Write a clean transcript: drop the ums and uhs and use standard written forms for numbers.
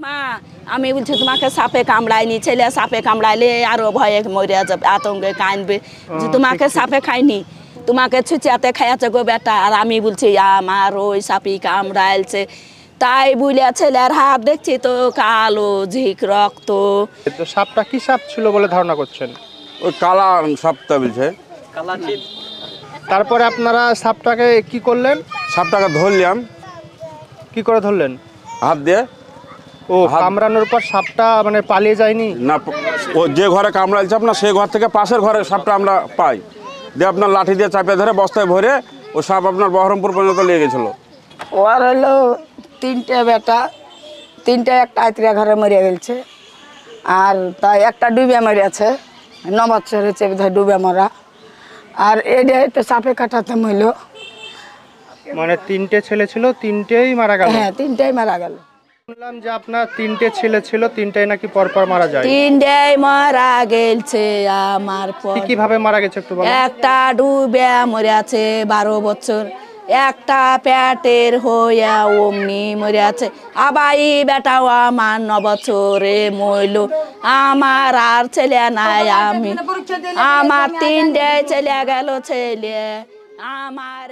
মা আমি বলছি তোমাকে সাপে কামড়ায়নি, ছেলে সাপে কামড়াইলে আরো ভয়ে মরে যাবে, আতঙ্কে কাঁদবে যে তোমাকে সাপে খায়নি, তোমাকে ছুচিয়াতে খাইয়াছে গো বেটা। আর আমি বলছি আমার ওই সাপি কামড়াইছে। তাই বলে ছেলের হাত দেখছি তো কালো ঝিক রক্ত। তো সাপটা কি সাপ ছিল বলে ধারণা করছেন? ওই কালা সাপটা বলছে। তারপরে আপনারা সাপটাকে কি করলেন? সাপটাকে ধরলাম। কি করে ধরলেন? হাত দিয়ে। ও কামড়ানোর পর সাপটা মানে পালিয়ে যায়নি? না, ও যে ঘরে কামড়াইছে আপনার সেই ঘর থেকে পাশের ঘরে সাপটা আমরা পাই, দিয়ে আপনার লাঠি দিয়ে চাপিয়ে ধরে বস্তায় ভরে ও সাপ আপনার বহরমপুর পর্যন্ত নিয়ে গেছিল। ওর হলো 3টে বেটা, 3টে একটা আইতরিয়া ঘরে মরিয়া গেছে, আর তাই একটা ডুবে মরিয়াছে, 9 বছর হয়েছে বোধহয় ডুবে মরা। আর এটাই তো সাপে কাটাতে মইল। মানে 3টে ছেলে ছিল, 3টেই মারা গেল? হ্যাঁ, 3টেই মারা গেল। শুনলাম যে আপনার 3টে ছেলে ছিল, 3টেই নাকি পরপর মারা যায়। 3টাই মারা গেছে আমার পর। কিভাবে মারা গেছে একটু বলুন। একটা ডুবে মরিয়াছে 12 বছর, একটা পেটের হইয়া অমনি মরিয়াছে। আবাই বেটাও আমার 9 বছরে মইল। আমার আর ছেলে নাই, আমি আমার 3টে ছেলে গেল ছেলে আমার